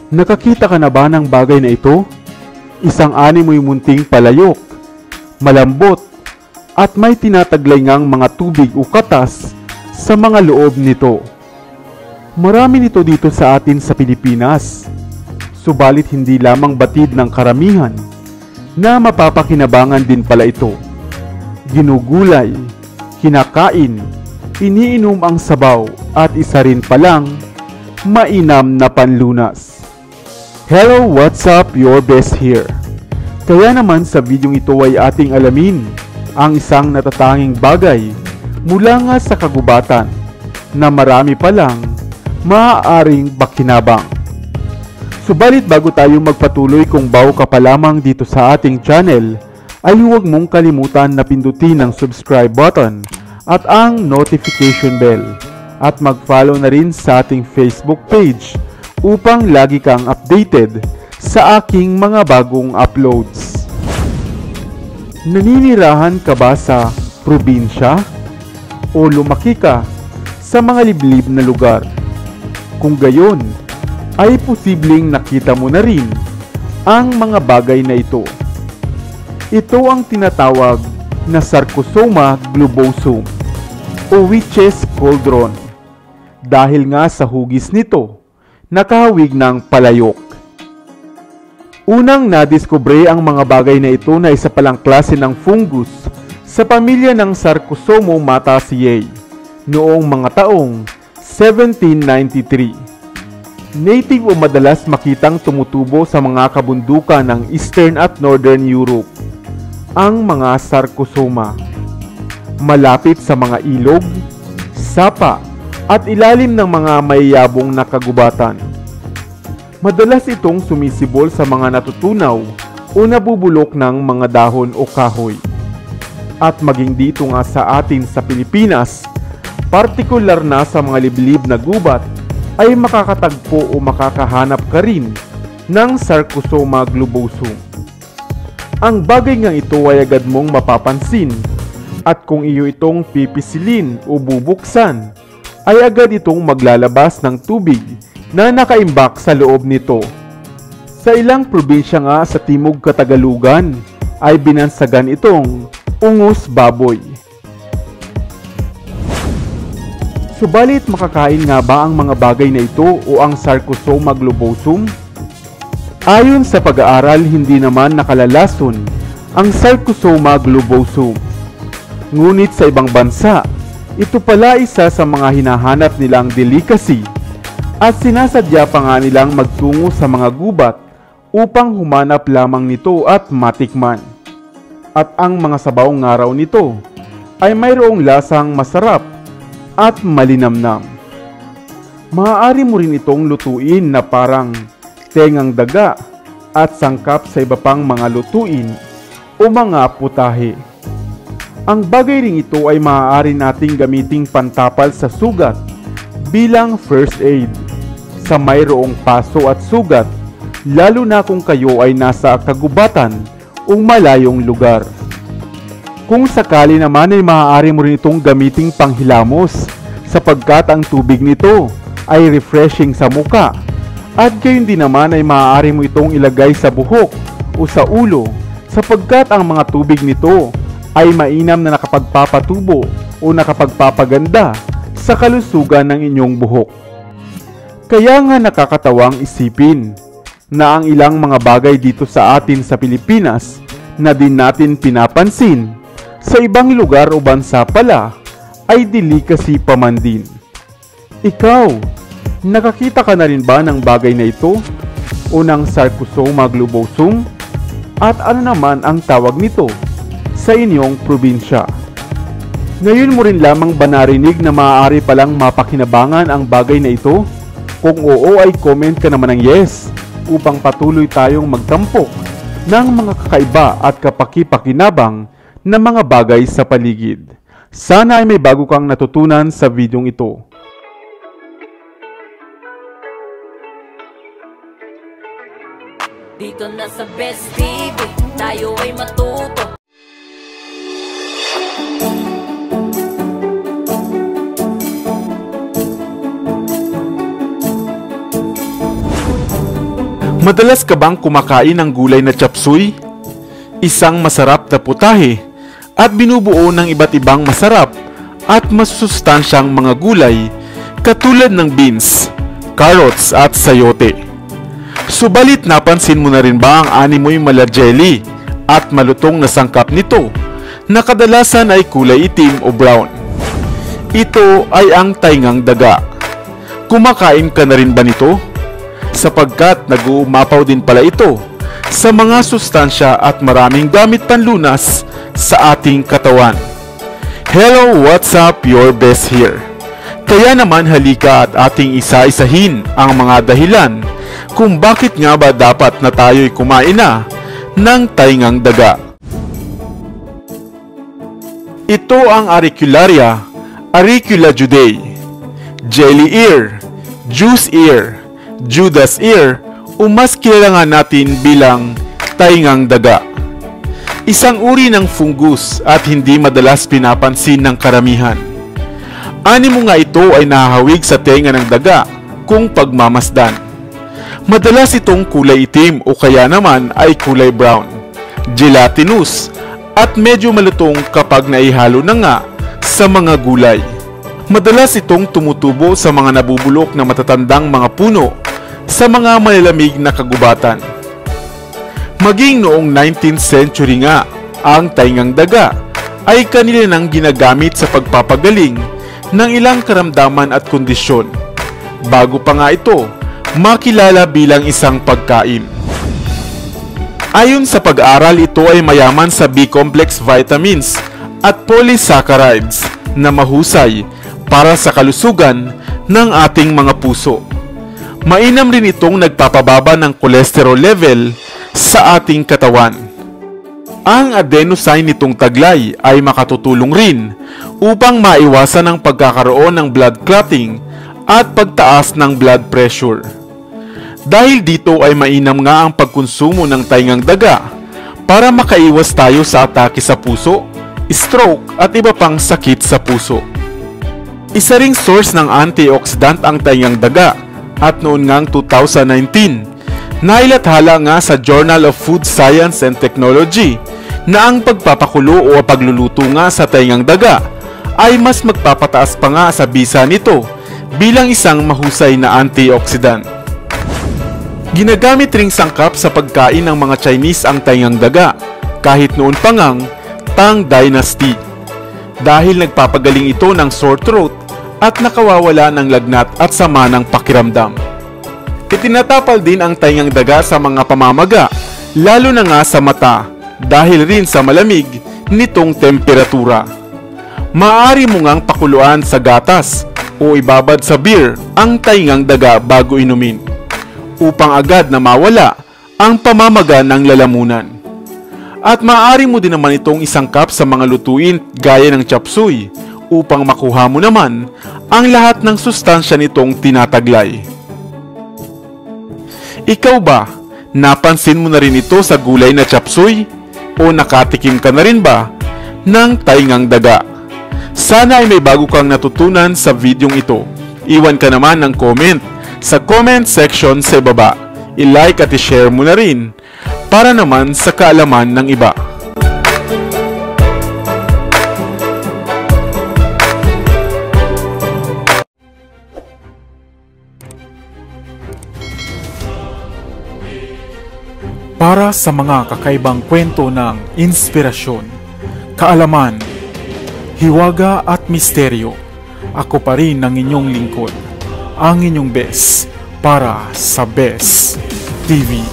Nakakita ka na ba ng bagay na ito? Isang animoy munting palayok, malambot, at may tinataglay ngang mga tubig o katas sa mga loob nito. Marami nito dito sa atin sa Pilipinas, subalit hindi lamang batid ng karamihan na mapapakinabangan din pala ito. Ginugulay, kinakain, iniinom ang sabaw at isa rin palang mainam na panlunas. Hello, what's up? Your best here. Kaya naman sa videong ito ay ating alamin ang isang natatanging bagay mula nga sa kagubatan na marami palang maaaring bakinabang. Subalit bago tayo magpatuloy, kung bago ka pa lamang dito sa ating channel, ay huwag mong kalimutan na pindutin ang subscribe button at ang notification bell at mag-follow na rin sa ating Facebook page upang lagi kang updated sa aking mga bagong uploads. Naninirahan ka ba sa probinsya o lumaki ka sa mga liblib na lugar? Kung gayon, ay posibleng nakita mo na rin ang mga bagay na ito. Ito ang tinatawag na Sarcosoma globosum o witch's cauldron dahil nga sa hugis nito nakahawig ng palayok. Unang nadiskubre ang mga bagay na ito na isa palang klase ng fungus sa pamilya ng Sarcosomomataceae noong mga taong 1793. Native o madalas makitang tumutubo sa mga kabundukan ng Eastern at Northern Europe ang mga Sarcosoma. Malapit sa mga ilog, sapa, at ilalim ng mga mayayabong na kagubatan. Madalas itong sumisibol sa mga natutunaw o nabubulok ng mga dahon o kahoy. At maging dito nga sa atin sa Pilipinas, partikular na sa mga liblib na gubat, ay makakatagpo o makakahanap ka rin ng Sarcosoma globosum. Ang bagay ngang ito ay agad mong mapapansin, at kung iyo itong pipisilin o bubuksan, ay agad itong maglalabas ng tubig na nakaimbak sa loob nito. Sa ilang probinsya nga sa Timog Katagalugan ay binansagan itong ungus baboy. Subalit makakain nga ba ang mga bagay na ito o ang Sarcosoma globosum? Ayon sa pag-aaral, hindi naman nakalalason ang Sarcosoma globosum. Ngunit sa ibang bansa, ito pala isa sa mga hinahanap nilang delicacy at sinasadya pa nga nilang magtungo sa mga gubat upang humanap lamang nito at matikman. At ang mga sabawang ngaraw nito ay mayroong lasang masarap at malinamnam. Maaari mo rin itong lutuin na parang tengang daga at sangkap sa iba pang mga lutuin o mga putahe. Ang bagay ring ito ay maaari nating gamiting pantapal sa sugat bilang first aid sa mayroong paso at sugat, lalo na kung kayo ay nasa kagubatan o malayong lugar. Kung sakali naman ay maaari mo rin itong gamiting panghilamos sapagkat ang tubig nito ay refreshing sa muka, at gayon din naman ay maaari mo itong ilagay sa buhok o sa ulo sapagkat ang mga tubig nito ay mainam na nakapagpapatubo o nakapagpapaganda sa kalusugan ng inyong buhok. Kaya nga nakakatawang isipin na ang ilang mga bagay dito sa atin sa Pilipinas na din natin pinapansin, sa ibang lugar o bansa pala ay delicacy pa man din. Ikaw, nakakita ka na rin ba ng bagay na ito o ng Sarcosoma globosum? At ano naman ang tawag nito sa inyong probinsya? Ngayon mo rin lamang ba narinig na maaari palang mapakinabangan ang bagay na ito? Kung oo ay comment ka naman ng yes upang patuloy tayong magtampok ng mga kakaiba at kapaki-pakinabang na mga bagay sa paligid. Sana ay may bago kang natutunan sa videong ito. Dito na sa Best TV, tayo ay matuto. Madalas ka bang kumakain ng gulay na chapsuy? Isang masarap na putahe at binubuo ng iba't ibang masarap at masustansyang mga gulay katulad ng beans, carrots at sayote. Subalit napansin mo na rin ba ang animoy mala jelly at malutong na sangkap nito na kadalasan ay kulay itim o brown? Ito ay ang taingang daga. Kumakain ka na rin ba nito? Sapagkat nag-uumapaw din pala ito sa mga sustansya at maraming gamit panlunas sa ating katawan. Hello, what's up? Your best here. Kaya naman halika at ating isa-isahin ang mga dahilan kung bakit nga ba dapat na tayo'y kumain na ng taingang daga. Ito ang Auricularia, Auriculajudae, jelly ear, juice ear, Judas ear o mas kilala nga natin bilang taingang daga. Isang uri ng fungus at hindi madalas pinapansin ng karamihan. Animo nga ito ay nahahawig sa tenga ng daga kung pagmamasdan. Madalas itong kulay itim o kaya naman ay kulay brown, gelatinous at medyo malutong kapag naihalo na nga sa mga gulay. Madalas itong tumutubo sa mga nabubulok na matatandang mga puno sa mga malalamig na kagubatan. Maging noong 19th century nga, ang taingang daga ay kanila nang ginagamit sa pagpapagaling ng ilang karamdaman at kondisyon. Bago pa nga ito, makilala bilang isang pagkain. Ayon sa pag-aaral, ito ay mayaman sa B-complex vitamins at polysaccharides na mahusay para sa kalusugan ng ating mga puso. Mainam rin itong nagpapababa ng cholesterol level sa ating katawan. Ang adenosine nitong taglay ay makatutulong rin upang maiwasan ang pagkakaroon ng blood clotting at pagtaas ng blood pressure. Dahil dito ay mainam nga ang pagkonsumo ng taingang daga para makaiwas tayo sa atake sa puso, stroke at iba pang sakit sa puso. Isa ring source ng antioxidant ang taingang daga. At noon ngang 2019, nailathala nga sa Journal of Food Science and Technology na ang pagpapakulo o pagluluto nga sa taingang daga ay mas magpapataas pa nga sa bisa nito bilang isang mahusay na antioxidant. Ginagamit ring sangkap sa pagkain ng mga Chinese ang taingang daga kahit noon pa ngang Tang Dynasty dahil nagpapagaling ito ng sore throat at nakawawala ng lagnat at sama ng pakiramdam. Itinatapal din ang taingang daga sa mga pamamaga, lalo na nga sa mata, dahil rin sa malamig nitong temperatura. Maaari mo ngang pakuluan sa gatas o ibabad sa beer ang taingang daga bago inumin, upang agad na mawala ang pamamaga ng lalamunan. At maaari mo din naman itong isangkap sa mga lutuin gaya ng chapsuy, upang makuha mo naman ang lahat ng sustansya nitong tinataglay. Ikaw ba, napansin mo na rin ito sa gulay na chapsuy? O nakatikim ka na rin ba ng taingang daga? Sana ay may bago kang natutunan sa videong ito. Iwan ka naman ng comment sa comment section sa baba. I-like at i-share mo na rin para naman sa kaalaman ng iba. Para sa mga kakaibang kwento ng inspirasyon, kaalaman, hiwaga at misteryo, ako pa rin ang inyong lingkod, ang inyong best para sa Best TV.